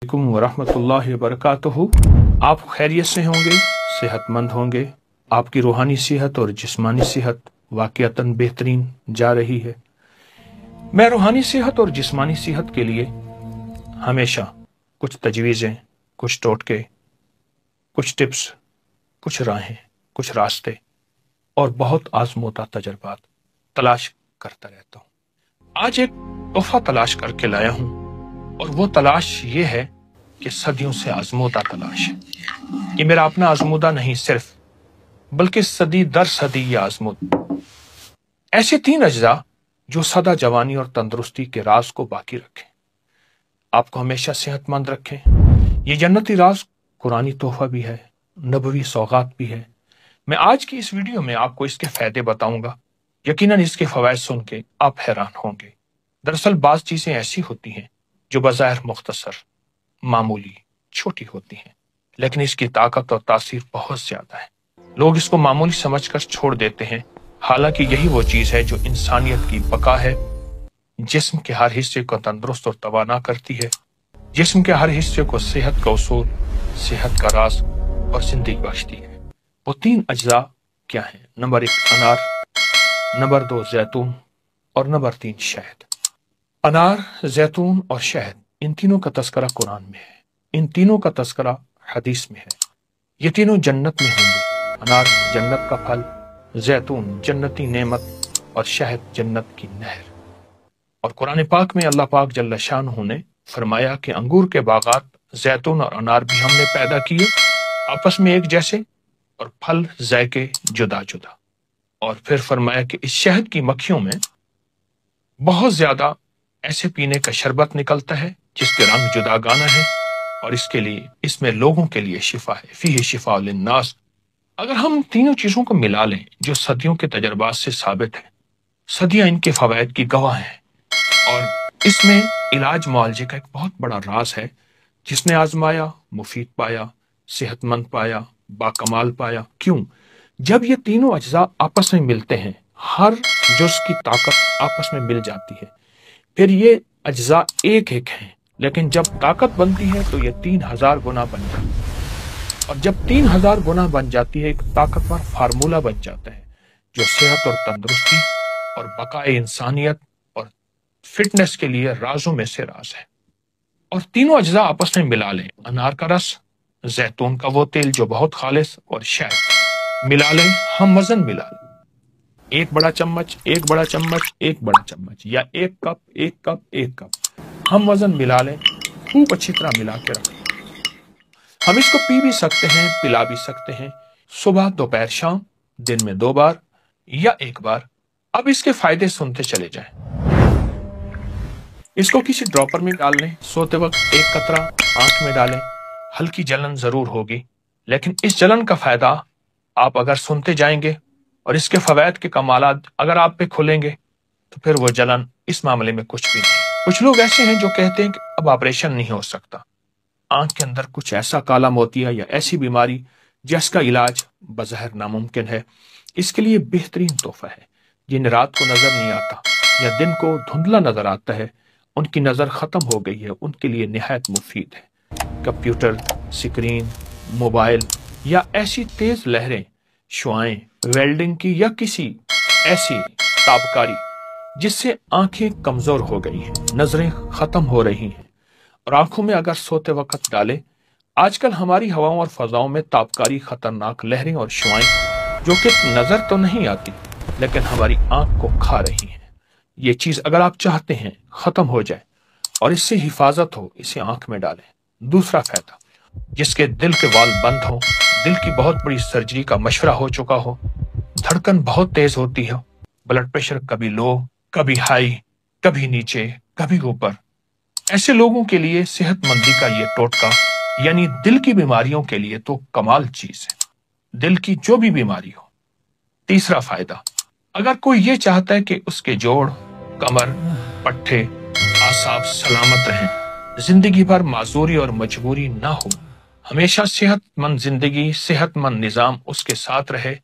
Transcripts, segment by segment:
अस्सलामुअलैकुम वरहमतुल्लाहि वबरकातुहू। आप खैरियत से होंगे, सेहतमंद होंगे। आपकी रूहानी सेहत और जिस्मानी सेहत वाक़ियतन बेहतरीन जा रही है। मैं रूहानी सेहत और जिस्मानी सेहत के लिए हमेशा कुछ तजवीज़ें, कुछ टोटके, कुछ टिप्स, कुछ राहें, कुछ रास्ते और बहुत आजमूदा तजर्बात तलाश करता रहता हूँ। आज एक तोहफा तलाश करके लाया हूँ और वो तलाश ये है कि सदियों से आजमूदा तलाश है। ये मेरा अपना आजमूदा नहीं सिर्फ, बल्कि सदी दर सदी ये आजमूद। ऐसे 3 अज्जा जो सदा जवानी और तंदुरुस्ती के राज को बाकी रखें, आपको हमेशा सेहतमंद रखें। ये जन्नती राज कुरानी तोहफा भी है, नबवी सौगात भी है। मैं आज की इस वीडियो में आपको इसके फायदे बताऊंगा। यकीनन इसके फवायद सुन के आप हैरान होंगे। दरअसल बाज चीजें ऐसी होती हैं जो बज़ाहिर मुख्तसर, मामूली, छोटी होती हैं, लेकिन इसकी ताकत और तासीर बहुत ज्यादा है। लोग इसको मामूली समझकर छोड़ देते हैं, हालांकि यही वो चीज है जो इंसानियत की बका है। जिस्म के हर हिस्से को तंदुरुस्त और तवाना करती है। जिस्म के हर हिस्से को सेहत का उसूल, सेहत का राज और जिंदगी बख्शती है। वो 3 अज्जा क्या हैं? नंबर 1 अनार, नंबर 2 जैतून और नंबर 3 शहद। अनार, जैतून और शहद, इन तीनों का तस्करा कुरान में है। इन तीनों का तस्करा हदीस में है। ये तीनों जन्नत में होंगे। अनार जन्नत का फल, जैतून जन्नती नेमत और शहद जन्नत की नहर। और कुरान पाक में अल्लाह पाक जल्ल शानहू ने फरमाया कि अंगूर के बागात, जैतून और अनार भी हमने पैदा किए, आपस में एक जैसे और फल जायके जुदा जुदा। और फिर फरमाया कि इस शहद की मक्खियों में बहुत ज्यादा ऐसे पीने का शरबत निकलता है जिसके रंग जुदागाना है और इसके लिए, इसमें लोगों के लिए शिफा है। फीही शिफा लिन्नास। अगर हम तीनों चीजों को मिला लें जो सदियों के तजर्बात से साबित है, सदियां इनके फवायद की गवाह हैं, और इसमें इलाज मुआवजे का एक बहुत बड़ा राज है। जिसने आजमाया मुफीद पाया, सेहतमंद पाया, बाकमाल पाया। क्यों? जब ये तीनों अज्जा आपस में मिलते हैं, हर जुज़ की ताकत आपस में मिल जाती है। फिर ये अज्जा एक एक हैं, लेकिन जब ताकत बनती है तो ये 3000 गुना बन जाती है। और जब 3000 गुना बन जाती है, एक ताकतवर फार्मूला बन जाता है जो सेहत और तंदुरुस्ती और बकाए इंसानियत और फिटनेस के लिए राजों में से राज है। और तीनों अज्जा आपस में मिला लें, अनार का रस, जैतून का वो तेल जो बहुत खालिस, और शहद मिला लें, हम वजन मिला लें, 1 बड़ा चम्मच, 1 बड़ा चम्मच, 1 बड़ा चम्मच, या 1 कप, 1 कप, 1 कप, हम वजन मिला लें, खूब अच्छी तरह मिला के रखें। हम इसको पी भी सकते हैं, पिला भी सकते हैं, सुबह, दोपहर, शाम, दिन में 2 बार या 1 बार। अब इसके फायदे सुनते चले जाएं। इसको किसी ड्रॉपर में डाल लें, सोते वक्त 1 कतरा आंख में डालें। हल्की जलन जरूर होगी, लेकिन इस जलन का फायदा आप अगर सुनते जाएंगे और इसके फवायद के कमालात अगर आप पे खुलेंगे तो फिर वो जलन इस मामले में कुछ भी नहीं। कुछ लोग ऐसे हैं जो कहते हैं कि अब ऑपरेशन नहीं हो सकता, आंख के अंदर कुछ ऐसा काला मोतिया या ऐसी बीमारी जिसका इलाज बज़ाहिर नामुमकिन है। इसके लिए बेहतरीन तोहफा है। जिन्हें रात को नजर नहीं आता या दिन को धुंधला नजर आता है, उनकी नजर खत्म हो गई है, उनके लिए निहायत मुफीद है। कंप्यूटर स्क्रीन, मोबाइल या ऐसी तेज लहरें, शुआएं, वेल्डिंग की या किसी ऐसी तापकारी जिससे आंखें कमजोर हो गई हैं, नजरें खत्म हो रही हैं, और आंखों में अगर सोते वक्त डालें। आजकल हमारी हवाओं और फजाओं में तापकारी खतरनाक लहरें और शुआएं जो कि नजर तो नहीं आती लेकिन हमारी आंख को खा रही हैं। ये चीज अगर आप चाहते हैं खत्म हो जाए और इससे हिफाजत हो, इसे आंख में डालें। दूसरा फायदा, जिसके दिल के वाल बंद हो, दिल की बहुत बड़ी सर्जरी का मशवरा हो चुका हो, धड़कन बहुत तेज होती है, ब्लड प्रेशर कभी लो, कभी हाई, कभी नीचे, कभी ऊपर, ऐसे लोगों के लिए सेहतमंदी का ये टोटका, यानी दिल की बीमारियों के लिए तो कमाल चीज है, दिल की जो भी बीमारी हो। तीसरा फायदा, अगर कोई ये चाहता है कि उसके जोड़, कमर, पट्टे, आसाब सलामत रहें, जिंदगी भर माजूरी और मजबूरी ना हो, हमेशा सेहतमंद जिंदगी, सेहतमंद निजाम उसके साथ रहे,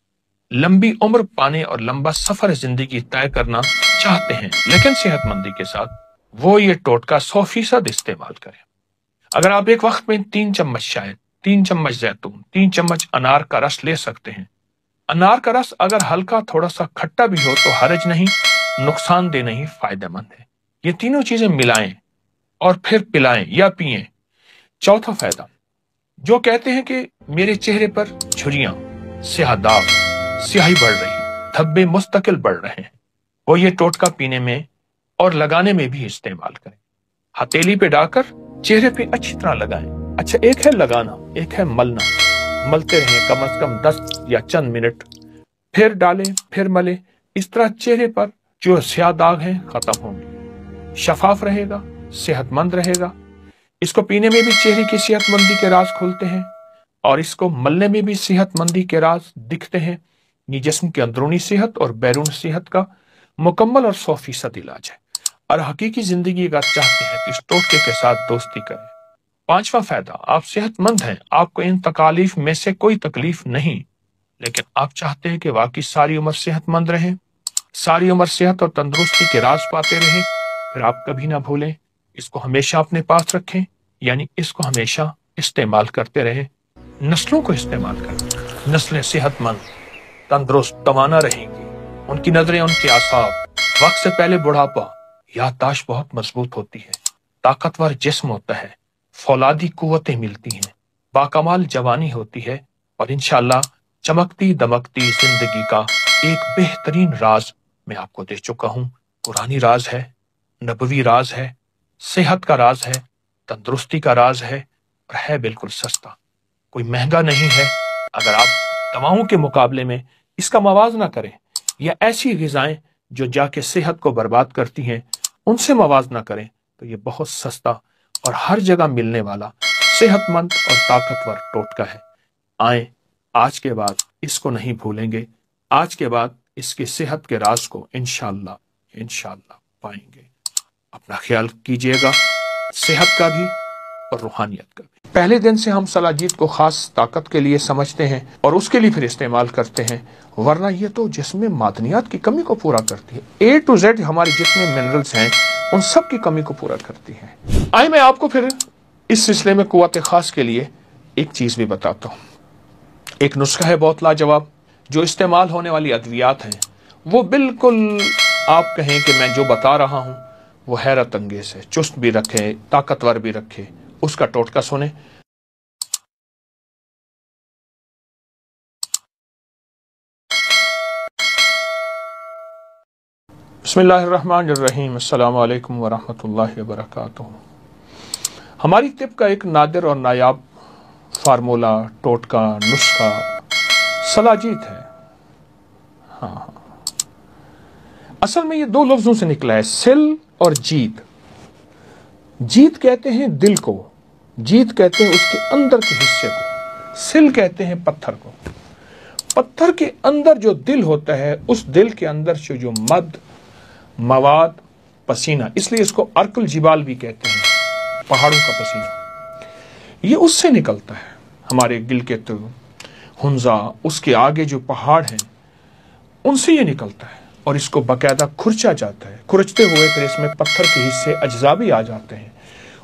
लंबी उम्र पाने और लंबा सफर जिंदगी तय करना चाहते हैं लेकिन सेहतमंदी के साथ, वो ये टोटका 100% इस्तेमाल करें। अगर आप एक वक्त में 3 चम्मच शायद, 3 चम्मच जैतून, 3 चम्मच अनार का रस ले सकते हैं। अनार का रस अगर हल्का थोड़ा सा खट्टा भी हो तो हर्ज नहीं, नुकसानदेह नहीं, फायदेमंद है। ये तीनों चीजें मिलाएं और फिर पिलाएं या पिएं। चौथा फायदा, जो कहते हैं कि मेरे चेहरे पर झुर्रियां, स्याह दाग, स्याही बढ़ रही, धब्बे मुस्तकिल बढ़ रहे हैं, वो ये टोटका पीने में और लगाने में भी इस्तेमाल करें। हथेली पे डालकर चेहरे पे अच्छी तरह लगाएं। अच्छा, एक है लगाना, एक है मलना। मलते रहें कम से कम 10 या चंद मिनट, फिर डालें, फिर मलें। इस तरह चेहरे पर जो स्याह दाग हैं खत्म होंगे, शफाफ रहेगा, सेहतमंद रहेगा। इसको पीने में भी चेहरे की सेहतमंदी के राज खुलते हैं और इसको मलने में भी सेहतमंदी के राज दिखते हैं। ये जिस्म की अंदरूनी सेहत और बैरून सेहत का मुकम्मल और 100% इलाज है। और हकीकी जिंदगी अगर चाहते हैं तो इस टोटके के साथ दोस्ती करें। पांचवा फायदा, आप सेहतमंद हैं, आपको इन तकालीफ में से कोई तकलीफ नहीं, लेकिन आप चाहते हैं कि वाकई सारी उम्र सेहतमंद रहें, सारी उम्र सेहत और तंदुरुस्ती के राज पाते रहें। फिर आप कभी ना भूलें, इसको हमेशा अपने पास रखें, यानी इसको हमेशा इस्तेमाल करते रहें। नस्लों को इस्तेमाल करें, नस्लें सेहतमंद, तंदुरुस्त, तवाना रहेंगी। उनकी नजरें, उनके आसाब, वक्त से पहले बुढ़ापा, याददाश्त बहुत मजबूत होती है, ताकतवर जिस्म होता है, फौलादी कुव्वतें मिलती हैं, बाकमाल जवानी होती है और इंशाअल्लाह चमकती दमकती जिंदगी का एक बेहतरीन राज मैं आपको दे चुका हूं। कुरानी राज है, नबवी राज है, सेहत का राज है, तंदुरुस्ती का राज है और है बिल्कुल सस्ता, कोई महंगा नहीं है। अगर आप दवाओं के मुकाबले में इसका मवाजना करें या ऐसी ग़िज़ाएं जो जाके सेहत को बर्बाद करती हैं उनसे मवाजना करें तो ये बहुत सस्ता और हर जगह मिलने वाला सेहतमंद और ताकतवर टोटका है। आए, आज के बाद इसको नहीं भूलेंगे, आज के बाद इसकी सेहत के राज को इंशाअल्लाह पाएंगे। अपना ख्याल कीजिएगा, सेहत का भी और रूहानियत का भी। पहले दिन से हम सलाजीत को खास ताकत के लिए समझते हैं और उसके लिए फिर इस्तेमाल करते हैं, वरना ये तो जिसमें मादनियात की कमी को पूरा करती है। A to Z हमारे जितने मिनरल्स हैं उन सब की कमी को पूरा करती है। आइए मैं आपको फिर इस सिलसिले में कुव्वत खास के लिए एक चीज भी बताता हूँ। एक नुस्खा है बहुत लाजवाब, जो इस्तेमाल होने वाली अद्वियात हैं वो बिल्कुल आप कहें कि मैं जो बता रहा हूँ वो हैरत अंगेज है, चुस्त भी रखे, ताकतवर भी रखे। उसका टोटका सुने। बिस्मिल्लाहिर्रहमानिर्रहीम, अस्सलामु अलैकुम वरहमतुल्लाहि वबरकातुहू। हमारी तिब का एक नादिर और नायाब फार्मूला, टोटका, नुस्खा सलाजीत है। हाँ, असल में ये दो लफ्जों से निकला है, सिल और जीत। जीत कहते हैं दिल को, जीत कहते हैं उसके अंदर के हिस्से को, सिल कहते हैं पत्थर को। पत्थर के अंदर जो दिल होता है, उस दिल के अंदर से जो मवाद, पसीना, इसलिए इसको अर्कुल जिबाल भी कहते हैं, पहाड़ों का पसीना, ये उससे निकलता है। हमारे गिलगित, हुंजा, उसके आगे जो पहाड़ हैं उनसे ये निकलता है और इसको बाकायदा खुरचा जाता है। खुरचते हुए फिर इसमें पत्थर के हिस्से, अज्जा भी आ जाते हैं,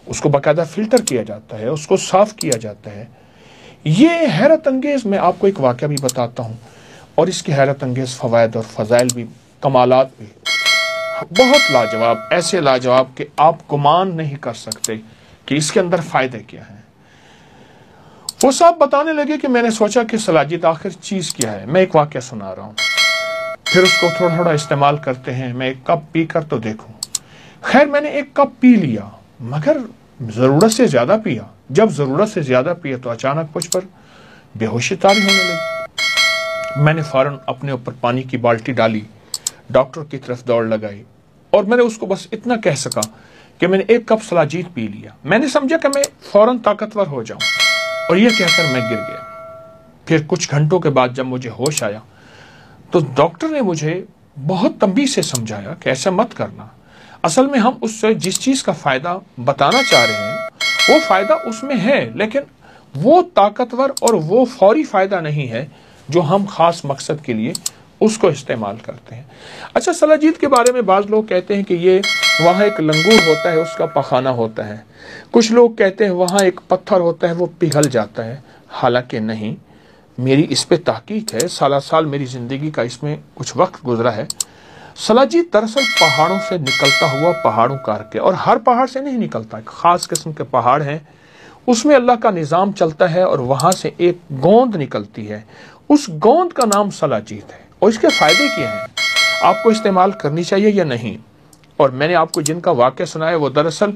उसको बाकायदा फिल्टर किया जाता है, उसको साफ किया जाता है। ये हैरत अंगेज, मैं आपको एक वाक़या भी बताता हूँ और इसके हैरत अंगेज फ़वाइद और फ़ज़ाइल भी, कमालात भी बहुत लाजवाब, ऐसे लाजवाब कि आप गुमान नहीं कर सकते कि इसके अंदर फ़ायदे क्या हैं। वो साहब बताने लगे कि मैंने सोचा कि सलाजीत आखिर चीज़ क्या है। मैं एक वाक़या सुना रहा हूँ, फिर उसको थोड़ा थोड़ा इस्तेमाल करते हैं। मैं एक कप पी कर तो देखूं। खैर, मैंने एक कप पी लिया, मगर ज़रूरत से ज़्यादा पिया। जब ज़रूरत से ज़्यादा पिया तो अचानक मुझ पर बेहोशी तारी होने लगी। मैंने फ़ौरन अपने ऊपर पानी की बाल्टी डाली, डॉक्टर की तरफ दौड़ लगाई और मैंने उसको बस इतना कह सका कि मैंने एक कप सलाजीत पी लिया। मैंने समझा कि मैं फ़ौरन ताकतवर हो जाऊं और यह कहकर मैं गिर गया। फिर कुछ घंटों के बाद जब मुझे होश आया तो डॉक्टर ने मुझे बहुत तंबीह से समझाया कि ऐसा मत करना। असल में हम उससे जिस चीज़ का फ़ायदा बताना चाह रहे हैं वो फ़ायदा उसमें है, लेकिन वो ताकतवर और वो फौरी फ़ायदा नहीं है जो हम ख़ास मकसद के लिए उसको इस्तेमाल करते हैं। अच्छा, सलाजीत के बारे में बाज़ लोग कहते हैं कि ये وہاں ایک لنگور ہوتا ہے، اس کا پخانہ ہوتا ہے. کچھ لوگ کہتے ہیں وہاں ایک پتھر ہوتا ہے وہ پگھل جاتا ہے، حالانکہ نہیں. میری اس پہ تحقیق ہے، سالہ سال میری زندگی کا اس میں کچھ وقت گزرا ہے. سلاجید دراصل پہاڑوں سے نکلتا ہوا پہاڑوں کار کے، اور ہر پہاڑ سے نہیں نکلتا، ایک خاص قسم کے پہاڑ ہیں، اس میں اللہ کا نظام چلتا ہے اور وہاں سے ایک گوند نکلتی ہے. اس گوند کا نام سلاجید ہے. اور اس کے فائدے کیا ہیں، آپ کو استعمال کرنی چاہیے یا نہیں؟ اور میں نے آپ کو جن کا واقعہ سنا ہے وہ دراصل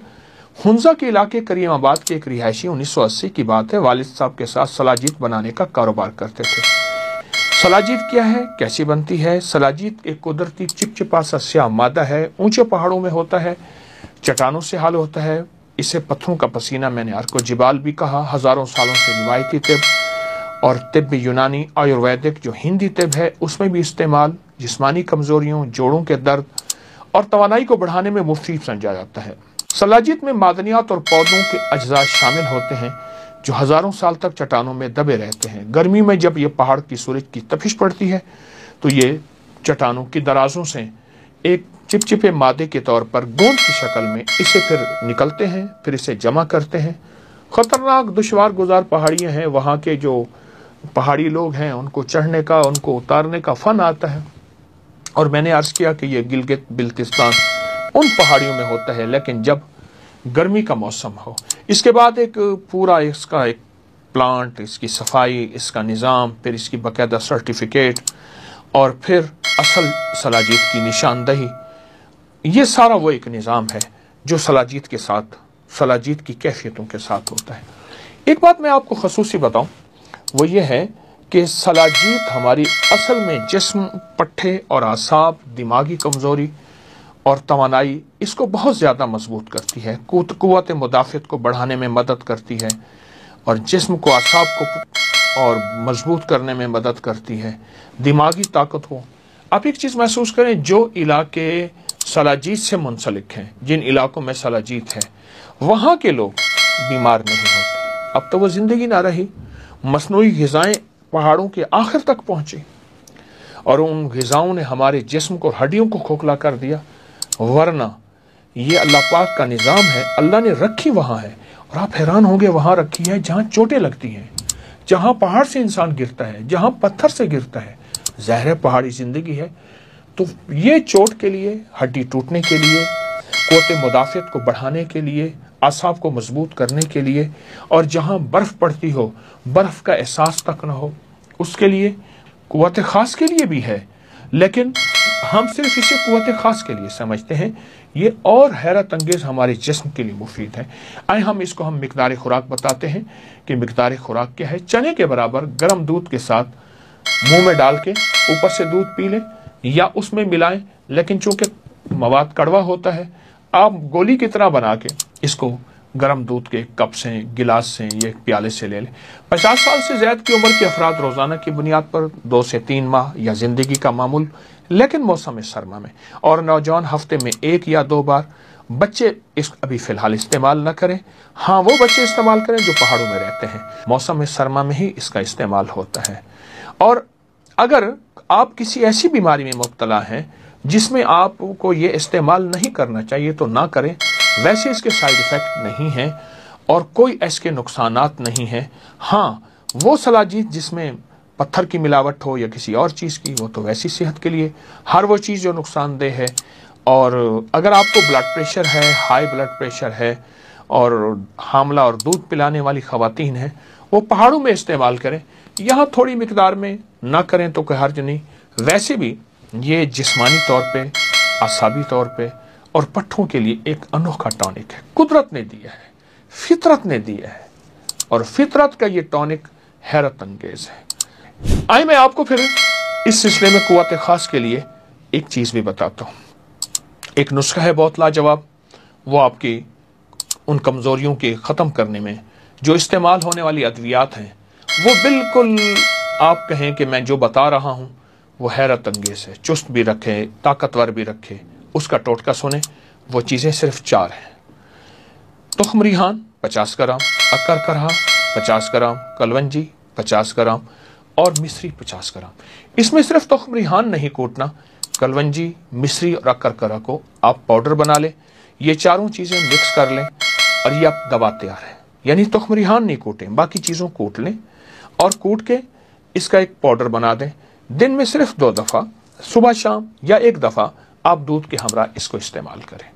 ہنزا کے علاقے کریم آباد کے ایک رہائشی 1980 کی بات ہے، والد صاحب کے ساتھ سلاجید بنانے کا کاروبار کرتے تھے. سلاجید کیا ہے، کیسی بنتی ہے؟ سلاجید ایک قدرتی چپچپا سا سیاہ مادہ ہے، اونچے پہاڑوں میں ہوتا ہے، چٹانوں سے حل ہوتا ہے. اسے پتھروں کا پسینہ میں نے ارکو جبال بھی کہا. ہزاروں سالوں سے روایتی طب اور طب یونانی آیورویدک جو ہندی طب ہے اس میں بھی استعمال، جسمانی کمزوریوں، جوڑوں کے درد اور توانائی کو بڑھانے میں مفید سمجھا جاتا ہے. سلاجید میں معدنیات اور پودوں کے اجزاء شامل ہوتے ہیں جو ہزاروں سال تک چٹانوں میں دبے رہتے ہیں. گرمی میں جب یہ پہاڑ کی سورج کی تپش پڑتی ہے تو یہ چٹانوں کی درازوں سے ایک چپچپے مادے کے طور پر گوند کی شکل میں اسے پھر نکلتے ہیں، پھر اسے جمع کرتے ہیں. خطرناک دشوار گزار پہاڑیاں ہیں، وہاں کے جو پہاڑی لوگ ہیں ان کو چڑھنے کا، ان کو اتارنے کا فن آتا ہے. اور میں نے عرض کیا کہ یہ گلگت بلتستان ان پہاڑیوں میں ہوتا ہے، لیکن جب گرمی کا موسم ہو. اس کے بعد ایک پورا اس کا ایک پلانٹ، اس کی صفائی، اس کا نظام، پھر اس کی باقاعدہ سرٹیفکیٹ، اور پھر اصل سلاجید کی نشاندہی. یہ سارا وہ ایک نظام ہے جو سلاجید کے ساتھ، سلاجید کی کیفیتوں کے ساتھ ہوتا ہے. ایک بات میں آپ کو خصوصی بتاؤں، وہ یہ ہے کہ سلاجید ہماری اصل میں جسم، پٹھے اور اعصاب، دماغی کمزوری اور توانائی اس کو بہت زیادہ مضبوط کرتی ہے، قوت مدافعت کو بڑھانے میں مدد کرتی ہے، اور جسم کو، اعصاب کو اور مضبوط کرنے میں مدد کرتی ہے، دماغی طاقت کو. آپ ایک چیز محسوس کریں، جو علاقے سلاجید سے منسلک ہیں، جن علاقوں میں سلاجید ہے، وہاں کے لوگ بیمار نہیں ہوتے. اب تو وہ زندگی نہ رہی، مصنوعی غذائیں پہاڑوں کے آخر تک پہنچی اور ان غذاؤں نے ہمارے جسم کو، ہڈیوں کو کھوکھلا کر دیا. ورنہ یہ اللہ پاک کا نظام ہے، اللہ نے رکھی وہاں ہے. اور آپ حیران ہوں گے وہاں رکھی ہے جہاں چوٹیں لگتی ہیں، جہاں پہاڑ سے انسان گرتا ہے، جہاں پتھر سے گرتا ہے. ظاہر پہاڑی زندگی ہے تو یہ چوٹ کے لیے، ہڈی ٹوٹنے کے لیے، قوت مدافعت کو بڑھانے کے لیے، اعصاب کو مضبوط کرنے کے لیے، اور جہاں برف پڑتی ہو، برف کا احساس تک نہ ہو، اس کے لیے قوت خاص کے لیے بھی ہے. لیکن ہم صرف اسے قوت خاص کے لیے سمجھتے ہیں، یہ اور حیرت انگیز ہمارے جسم کے لیے مفید ہے. آئے ہم اس کو مقدار خوراک بتاتے ہیں کہ مقدار خوراک کیا ہے. چنے کے برابر گرم دودھ کے ساتھ منہ میں ڈال کے اوپر سے دودھ پی لیں یا اس میں ملائیں، لیکن چونکہ مواد کڑوا ہوتا ہے، آپ گولی کی طرح بنا کے اس کو گرم دودھ کے کپ سے، گلاس سے یا ایک پیالے سے لے لیں. 50 سال سے زیادہ کی عمر کے افراد روزانہ کی بنیاد پر 2 سے 3 ماہ یا زندگی کا معمول، لیکن موسم سرما میں، اور نوجوان ہفتے میں 1 یا 2 بار. بچے اس ابھی فی الحال استعمال نہ کریں. ہاں وہ بچے استعمال کریں جو پہاڑوں میں رہتے ہیں، موسم سرما میں ہی اس کا استعمال ہوتا ہے. اور اگر آپ کسی ایسی بیماری میں مبتلا ہیں جس میں آپ کو یہ استعمال نہیں کرنا چاہیے تو نہ کریں. ویسے اس کے سائیڈ ایفیکٹ نہیں ہیں اور کوئی اس کے نقصانات نہیں ہیں. ہاں وہ سلاجید جس میں پتھر کی ملاوٹ ہو یا کسی اور چیز کی، وہ تو ویسی صحت کے لیے ہر وہ چیز جو نقصان دہ ہے. اور اگر آپ کو بلڈ پریشر ہے، ہائی بلڈ پریشر ہے، اور حاملہ اور دودھ پلانے والی خواتین ہیں، وہ پہاڑوں میں استعمال کریں. یہاں تھوڑی مقدار میں نہ کریں تو کوئی حرج نہیں. ویسے بھی یہ جسمانی طور پہ، اعصابی طور پہ اور پٹھوں کے لیے ایک انوکھا ٹونک ہے، قدرت نے دیا ہے، فطرت نے دیا ہے، اور فطرت کا یہ ٹونک حیرت انگیز ہے. آئے میں آپ کو پھر اس سلسلے میں قوت خاص کے لیے ایک چیز بھی بتاتا ہوں. ایک نسخہ ہے بہت لاجواب، وہ آپ کی ان کمزوریوں کے ختم کرنے میں جو استعمال ہونے والی ادویات ہیں، وہ بالکل آپ کہیں کہ میں جو بتا رہا ہوں وہ حیرت انگیز ہے. چست بھی رکھے، طاقتور بھی رکھے. اس کا ٹوٹکا سنیں. وہ چیزیں صرف 4 ہیں. تخم ریحان 50 گرام، اکر کرہا 50 گرام، کلونجی 50 گرام اور مصری 50 گرام. اس میں صرف تخم ریحان نہیں کوٹنا، کلونجی، مصری اور اکر کرہ کو آپ پاؤڈر بنا لیں. ये चारों चीजें मिक्स कर लें और ये अब दवा तैयार है। यानी तुख्म रिहान नहीं कूटें, बाकी चीजों कूट लें और कूट के इसका एक पाउडर बना दें। दिन में सिर्फ 2 दफा, सुबह शाम या 1 दफा आप दूध के हमरा इसको इस्तेमाल करें।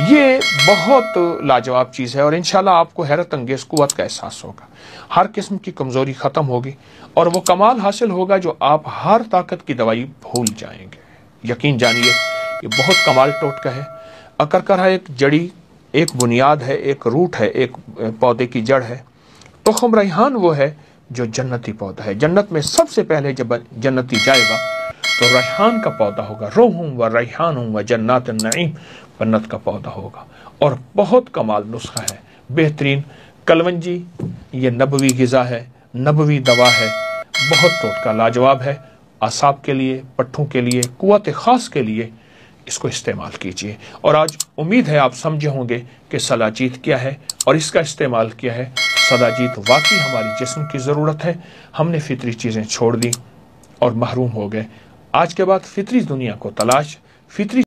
ये बहुत लाजवाब चीज़ है और इंशाल्लाह आपको हैरत अंगेज कुव्वत का एहसास होगा। हर किस्म की कमज़ोरी ख़त्म होगी और वो कमाल हासिल होगा जो आप हर ताकत की दवाई भूल जाएंगे। यकीन जानिए ये बहुत कमाल टोटका है। अकरकरा एक जड़ी, एक बुनियाद है, एक रूट है, एक पौधे की जड़ है। तुख्म रिहान वो है जो जन्नती पौधा है। जन्नत में सबसे पहले जब जन्नती जाएगा तो रिहान का पौधा होगा। रोहुम व रिहानुम व जन्नत नईम, जन्नत का पौधा होगा। और बहुत कमाल नुस्खा है, बेहतरीन कलवंजी, ये नबवी ग़िज़ा है, नबवी दवा है, बहुत टोटका लाजवाब है। आसाब के लिए, पट्ठों के लिए, कुव्वत ख़ास के लिए इसको इस्तेमाल कीजिए। और आज उम्मीद है आप समझे होंगे कि सलाजीत क्या है और इसका इस्तेमाल किया है। सलाजीत वाकई हमारी जिस्म की ज़रूरत है। हमने फितरी चीज़ें छोड़ दी और महरूम हो गए। आज के बाद फितरी दुनिया को तलाश, फितरी